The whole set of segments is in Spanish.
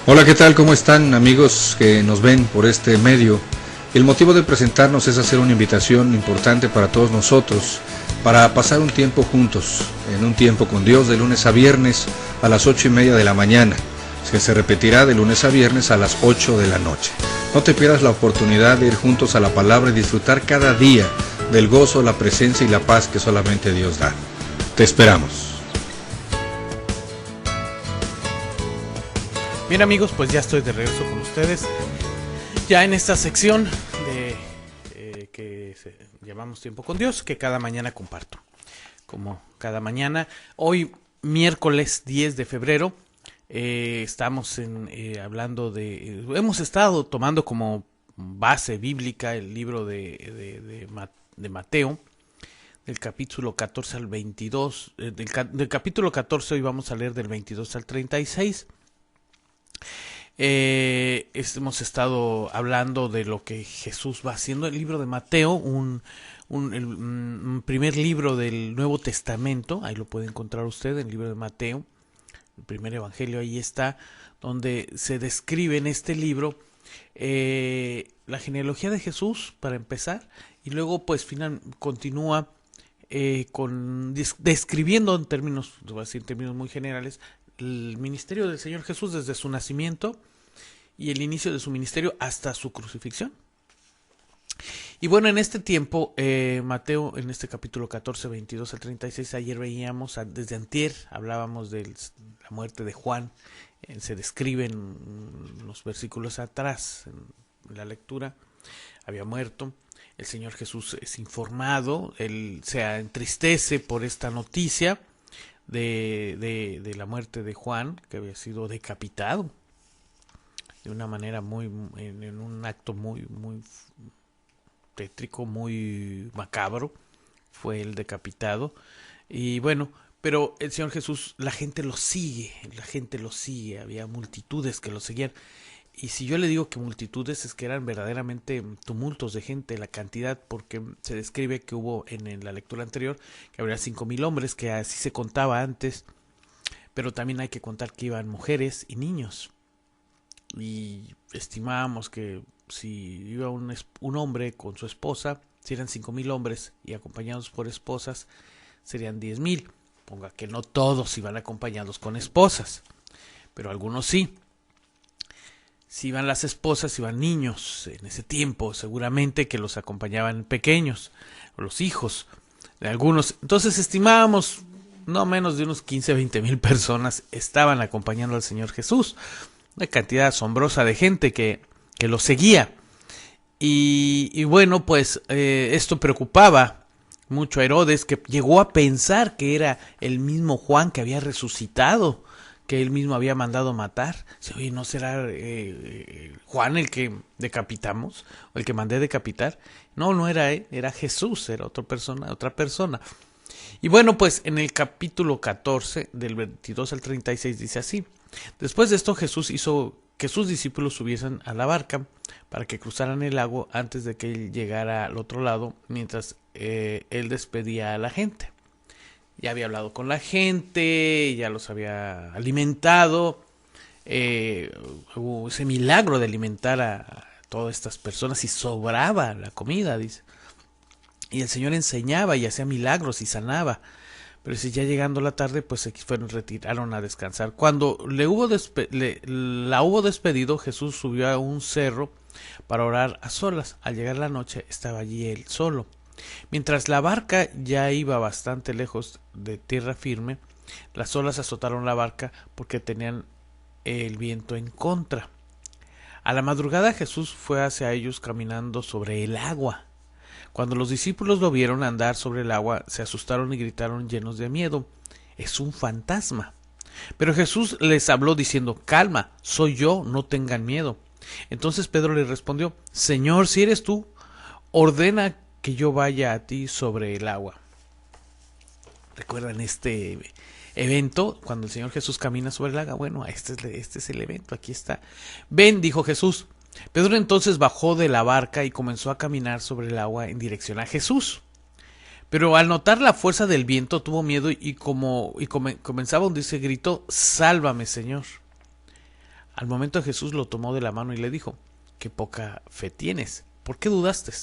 Hola, ¿qué tal? ¿Cómo están, amigos que nos ven por este medio? El motivo de presentarnos es hacer una invitación importante para todos nosotros, para pasar un tiempo juntos, en un tiempo con Dios, de lunes a viernes a las 8:30 de la mañana, que se repetirá de lunes a viernes a las 8 de la noche. No te pierdas la oportunidad de ir juntos a la palabra y disfrutar cada día del gozo, la presencia y la paz que solamente Dios da. Te esperamos. Bien, amigos, pues ya estoy de regreso con ustedes, ya en esta sección que llamamos Tiempo con Dios, que cada mañana comparto. Como cada mañana, hoy miércoles 10 de febrero, estamos hablando hemos estado tomando como base bíblica el libro de Mateo, del capítulo 14 al 22, del capítulo 14 hoy vamos a leer del 22 al 36. Hemos estado hablando de lo que Jesús va haciendo. El libro de Mateo, un primer libro del Nuevo Testamento, ahí lo puede encontrar usted, el libro de Mateo, el primer evangelio, ahí está, donde se describe en este libro la genealogía de Jesús, para empezar, y luego pues continúa describiendo en términos muy generales el ministerio del Señor Jesús desde su nacimiento y el inicio de su ministerio hasta su crucifixión. Y bueno, en este tiempo, Mateo, en este capítulo 14, 22 al 36, ayer veíamos, desde antier, hablábamos de la muerte de Juan, se describe en los versículos atrás, en la lectura, había muerto. El Señor Jesús es informado, él se entristece por esta noticia de la muerte de Juan, que había sido decapitado de una manera en un acto muy tétrico, muy macabro, fue el decapitado. Y bueno, pero el Señor Jesús, la gente lo sigue, había multitudes que lo seguían. Y si yo le digo que multitudes, es que eran verdaderamente tumultos de gente, la cantidad, porque se describe que hubo en la lectura anterior que habría 5,000 hombres, que así se contaba antes, pero también hay que contar que iban mujeres y niños. Y estimábamos que si iba un hombre con su esposa, si eran 5,000 hombres y acompañados por esposas, serían 10,000. Ponga que no todos iban acompañados con esposas, pero algunos sí. Si iban las esposas, iban niños en ese tiempo, seguramente que los acompañaban pequeños, o los hijos de algunos. Entonces estimábamos no menos de unos 15-20,000 personas estaban acompañando al Señor Jesús. Una cantidad asombrosa de gente que lo seguía. Y bueno, pues esto preocupaba mucho a Herodes, que llegó a pensar que era el mismo Juan que había resucitado, que él mismo había mandado matar. Oye, ¿no será Juan el que decapitamos? ¿O el que mandé decapitar? No era él, era Jesús, era otra persona. Y bueno, pues en el capítulo 14, del 22 al 36, dice así: después de esto Jesús hizo que sus discípulos subiesen a la barca para que cruzaran el lago antes de que él llegara al otro lado, mientras él despedía a la gente. Ya había hablado con la gente, ya los había alimentado, hubo ese milagro de alimentar a todas estas personas y sobraba la comida, dice. Y el Señor enseñaba y hacía milagros y sanaba. Pero si ya llegando la tarde, pues se retiraron a descansar. Cuando la hubo despedido, Jesús subió a un cerro para orar a solas. Al llegar la noche, estaba allí él solo. Mientras la barca ya iba bastante lejos de tierra firme, las olas azotaron la barca porque tenían el viento en contra. A la madrugada Jesús fue hacia ellos caminando sobre el agua. Cuando los discípulos lo vieron andar sobre el agua, se asustaron y gritaron llenos de miedo: ¡es un fantasma! Pero Jesús les habló diciendo: calma, soy yo, no tengan miedo. Entonces Pedro le respondió: Señor, si eres tú, ordena que yo vaya a ti sobre el agua. ¿Recuerdan este evento cuando el Señor Jesús camina sobre el agua? Bueno, este es el evento, aquí está. Ven, dijo Jesús. Pedro entonces bajó de la barca y comenzó a caminar sobre el agua en dirección a Jesús. Pero al notar la fuerza del viento tuvo miedo comenzaba a hundirse, gritó: "Sálvame, Señor". Al momento Jesús lo tomó de la mano y le dijo: "Qué poca fe tienes, ¿por qué dudaste?".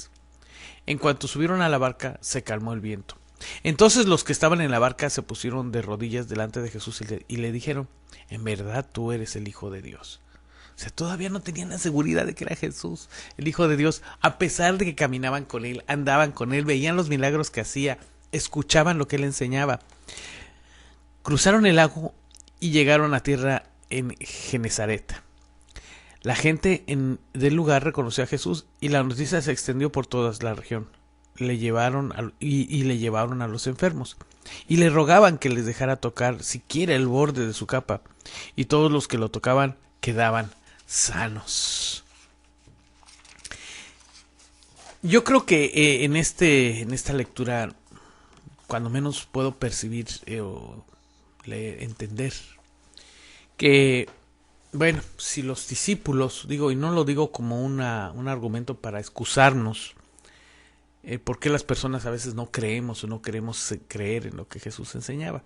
En cuanto subieron a la barca, se calmó el viento. Entonces los que estaban en la barca se pusieron de rodillas delante de Jesús y le dijeron: "En verdad tú eres el Hijo de Dios". O sea, todavía no tenían la seguridad de que era Jesús, el Hijo de Dios, a pesar de que caminaban con él, andaban con él, veían los milagros que hacía, escuchaban lo que él enseñaba. Cruzaron el lago y llegaron a tierra en Genesaret. La gente del lugar reconoció a Jesús y la noticia se extendió por toda la región. Le llevaron a los enfermos y le rogaban que les dejara tocar siquiera el borde de su capa, y todos los que lo tocaban quedaban sanos. Yo creo que en esta lectura, cuando menos puedo percibir o entender que, bueno, si los discípulos, digo, y no lo digo como un argumento para excusarnos, por qué las personas a veces no creemos o no queremos creer en lo que Jesús enseñaba,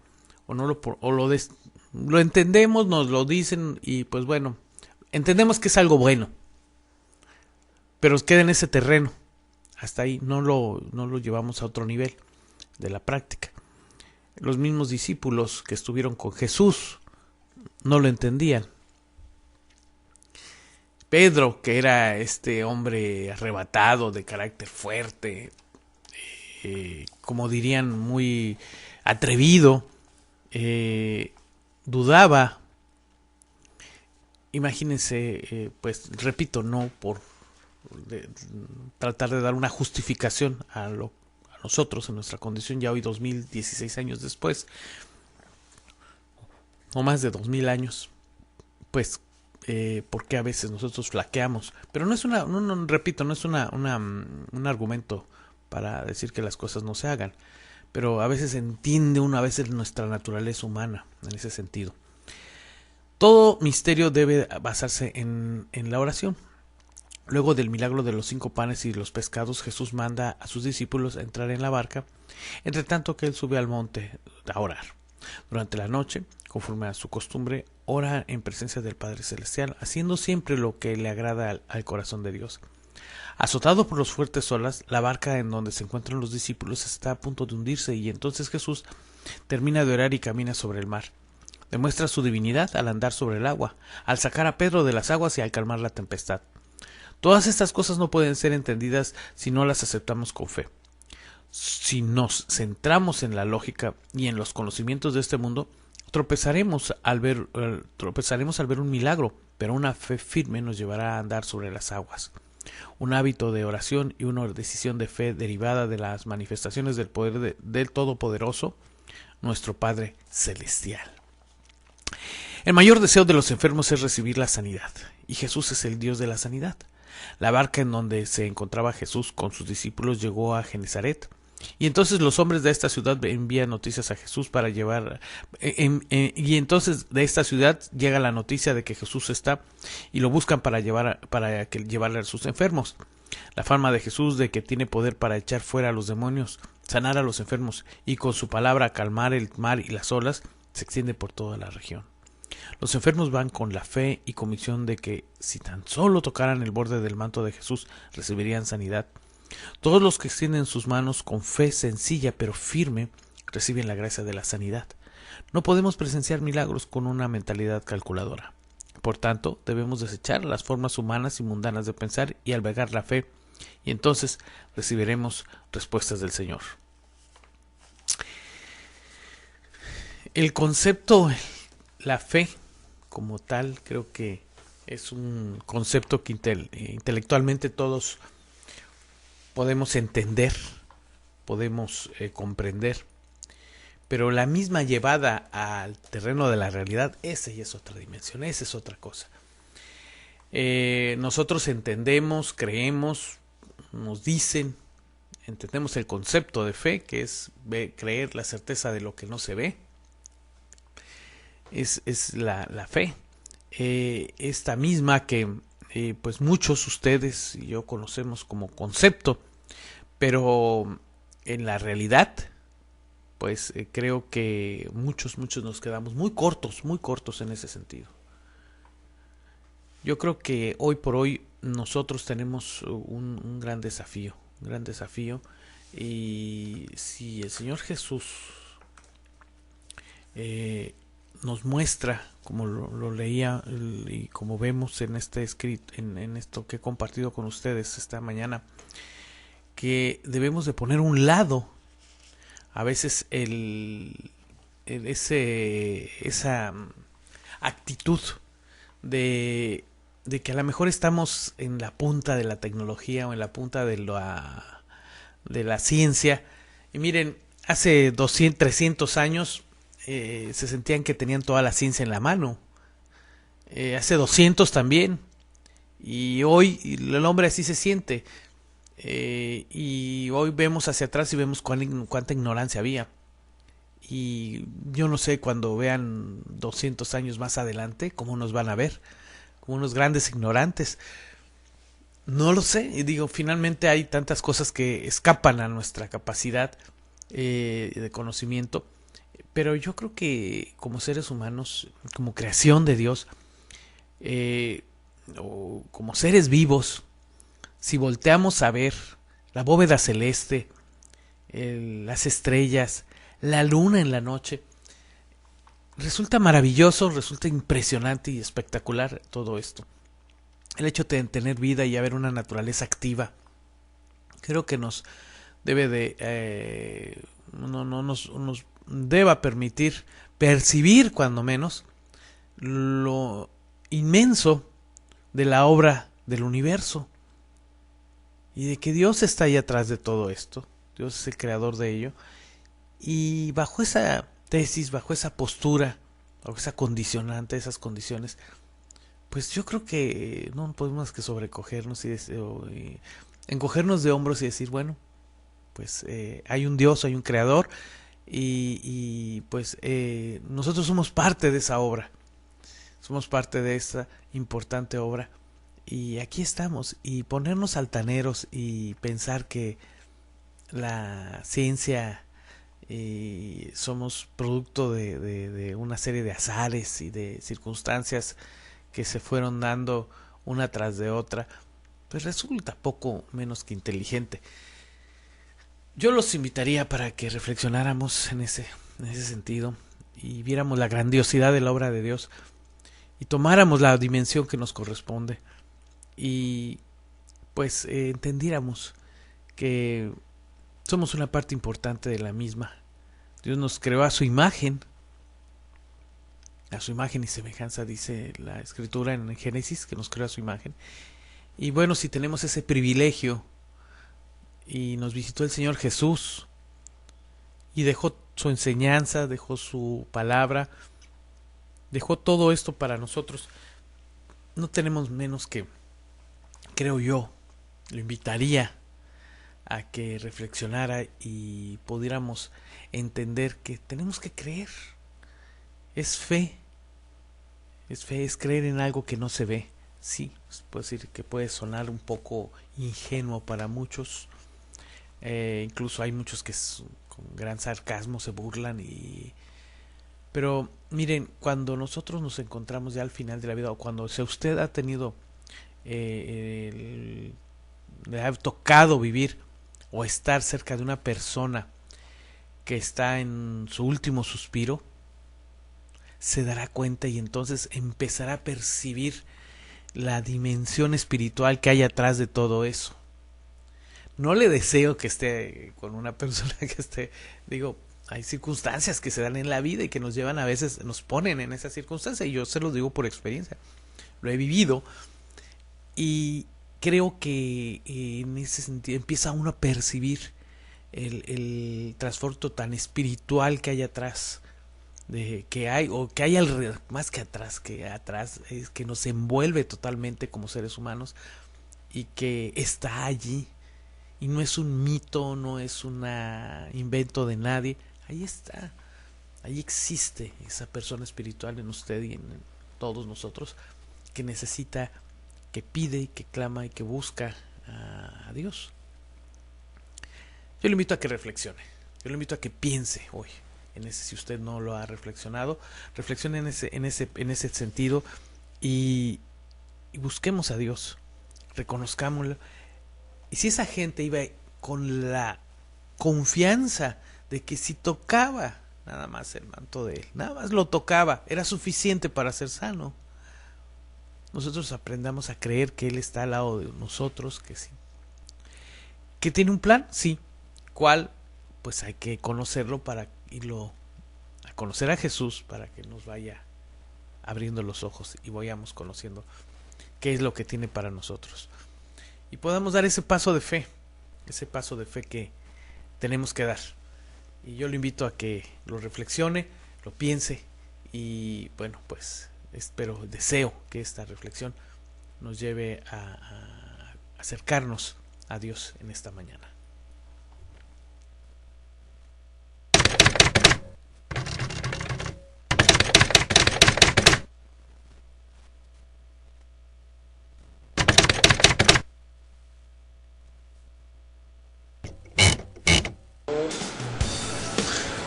lo entendemos, nos lo dicen y pues bueno, entendemos que es algo bueno, pero queda en ese terreno, hasta ahí, no lo llevamos a otro nivel de la práctica. Los mismos discípulos que estuvieron con Jesús no lo entendían. Pedro, que era este hombre arrebatado, de carácter fuerte, como dirían, muy atrevido, dudaba. Imagínense, pues repito, no por tratar de dar una justificación a nosotros en nuestra condición, ya hoy 2016 años después, o más de 2000 años, pues porque a veces nosotros flaqueamos, pero no es repito, no es un argumento para decir que las cosas no se hagan, pero a veces entiende uno a veces nuestra naturaleza humana en ese sentido. Todo misterio debe basarse en la oración. Luego del milagro de los 5 panes y los pescados, Jesús manda a sus discípulos a entrar en la barca, entre tanto que él sube al monte a orar. Durante la noche, conforme a su costumbre, ora en presencia del Padre Celestial, haciendo siempre lo que le agrada al corazón de Dios. Azotado por los fuertes olas, la barca en donde se encuentran los discípulos está a punto de hundirse, y entonces Jesús termina de orar y camina sobre el mar. Demuestra su divinidad al andar sobre el agua, al sacar a Pedro de las aguas y al calmar la tempestad. Todas estas cosas no pueden ser entendidas si no las aceptamos con fe. Si nos centramos en la lógica y en los conocimientos de este mundo, tropezaremos al ver un milagro, pero una fe firme nos llevará a andar sobre las aguas. Un hábito de oración y una decisión de fe derivada de las manifestaciones del poder del Todopoderoso, nuestro Padre Celestial. El mayor deseo de los enfermos es recibir la sanidad, y Jesús es el Dios de la sanidad. La barca en donde se encontraba Jesús con sus discípulos llegó a Genesaret, y entonces los hombres de esta ciudad envían noticias a Jesús para llevar, y entonces de esta ciudad llega la noticia de que Jesús está, y lo buscan para llevarle a sus enfermos. La fama de Jesús de que tiene poder para echar fuera a los demonios, sanar a los enfermos y con su palabra calmar el mar y las olas se extiende por toda la región. Los enfermos van con la fe y convicción de que si tan solo tocaran el borde del manto de Jesús recibirían sanidad. Todos los que extienden sus manos con fe sencilla pero firme reciben la gracia de la sanidad. No podemos presenciar milagros con una mentalidad calculadora. Por tanto, debemos desechar las formas humanas y mundanas de pensar y albergar la fe, y entonces recibiremos respuestas del Señor. El concepto, la fe como tal, creo que es un concepto que intelectualmente todos podemos entender, podemos comprender, pero la misma llevada al terreno de la realidad, esa ya es otra dimensión, esa es otra cosa. Nosotros entendemos, creemos, nos dicen, entendemos el concepto de fe, que es creer, la certeza de lo que no se ve. Es la fe, esta misma que pues muchos ustedes y yo conocemos como concepto, pero en la realidad, pues creo que muchos nos quedamos muy cortos en ese sentido. Yo creo que hoy por hoy nosotros tenemos un gran desafío, y si el Señor Jesús nos muestra, como lo leía y como vemos en este escrito, en esto que he compartido con ustedes esta mañana, que debemos de poner a un lado a veces esa actitud de que a lo mejor estamos en la punta de la tecnología o en la punta de la ciencia. Y miren, hace 200, 300 años se sentían que tenían toda la ciencia en la mano. Hace 200 también. Y hoy el hombre así se siente. Y hoy vemos hacia atrás y vemos cuánta ignorancia había. Y yo no sé, cuando vean 200 años más adelante, cómo nos van a ver, como unos grandes ignorantes. No lo sé, y digo, finalmente hay tantas cosas que escapan a nuestra capacidad de conocimiento, pero yo creo que como seres humanos, como creación de Dios, o como seres vivos, si volteamos a ver la bóveda celeste, las estrellas, la luna en la noche, resulta maravilloso, resulta impresionante y espectacular todo esto. El hecho de tener vida y haber una naturaleza activa, creo que nos debe de nos deba permitir percibir, cuando menos, lo inmenso de la obra del universo, y de que Dios está ahí atrás de todo esto. Dios es el creador de ello, y bajo esa tesis, bajo esa postura, bajo esa condicionante, esas condiciones, pues yo creo que no podemos más que sobrecogernos y encogernos de hombros y decir, bueno, pues hay un Dios, hay un creador, y pues nosotros somos parte de esa obra, somos parte de esa importante obra, y aquí estamos. Y ponernos altaneros y pensar que la ciencia somos producto de una serie de azares y de circunstancias que se fueron dando una tras de otra, pues resulta poco menos que inteligente. Yo los invitaría para que reflexionáramos en ese sentido, y viéramos la grandiosidad de la obra de Dios, y tomáramos la dimensión que nos corresponde, y pues entendiéramos que somos una parte importante de la misma. Dios nos creó a su imagen y semejanza, dice la escritura en Génesis, que nos creó a su imagen. Y bueno, si tenemos ese privilegio, y nos visitó el Señor Jesús y dejó su enseñanza, dejó su palabra, dejó todo esto para nosotros, no tenemos menos que, creo yo, lo invitaría a que reflexionara y pudiéramos entender que tenemos que creer. Es fe, es creer en algo que no se ve. Sí, puedo decir que puede sonar un poco ingenuo para muchos. Incluso hay muchos que con gran sarcasmo se burlan. Pero miren, cuando nosotros nos encontramos ya al final de la vida, o cuando si usted ha tenido le ha tocado vivir o estar cerca de una persona que está en su último suspiro, se dará cuenta, y entonces empezará a percibir la dimensión espiritual que hay atrás de todo eso. No le deseo que esté con una persona que esté, digo, hay circunstancias que se dan en la vida y que nos llevan, a veces nos ponen en esa circunstancia, y yo se los digo por experiencia, lo he vivido, y creo que en ese sentido empieza uno a percibir el trasfondo tan espiritual que hay atrás, de que hay, o que hay alrededor, más que atrás es que nos envuelve totalmente como seres humanos, y que está allí, y no es un mito, no es un invento de nadie. Ahí está, ahí existe esa persona espiritual en usted y en todos nosotros, que necesita, que pide, que clama y que busca a Dios. Yo lo invito a que reflexione, yo lo invito a que piense hoy en ese, si usted no lo ha reflexionado, reflexione en ese sentido y busquemos a Dios, reconozcámoslo. Y si esa gente iba con la confianza de que si tocaba nada más el manto de él, nada más lo tocaba, era suficiente para ser sano, nosotros aprendamos a creer que Él está al lado de nosotros, que sí. ¿Que tiene un plan? Sí. ¿Cuál? Pues hay que conocerlo para irlo a conocer a Jesús, para que nos vaya abriendo los ojos y vayamos conociendo qué es lo que tiene para nosotros. Y podamos dar ese paso de fe que tenemos que dar. Y yo lo invito a que lo reflexione, lo piense y bueno, pues deseo que esta reflexión nos lleve a acercarnos a Dios en esta mañana.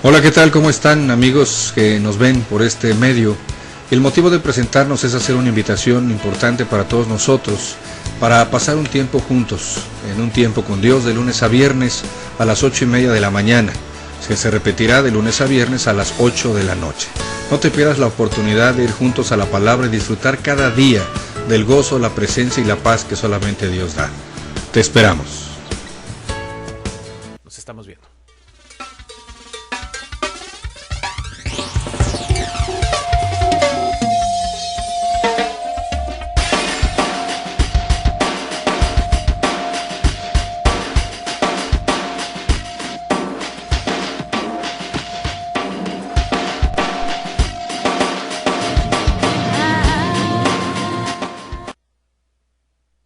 Hola, ¿qué tal? ¿Cómo están, amigos que nos ven por este medio? El motivo de presentarnos es hacer una invitación importante para todos nosotros, para pasar un tiempo juntos, en un tiempo con Dios, de lunes a viernes a las 8:30 de la mañana, que se repetirá de lunes a viernes a las 8 de la noche. No te pierdas la oportunidad de ir juntos a la palabra y disfrutar cada día del gozo, la presencia y la paz que solamente Dios da. Te esperamos. Nos estamos viendo.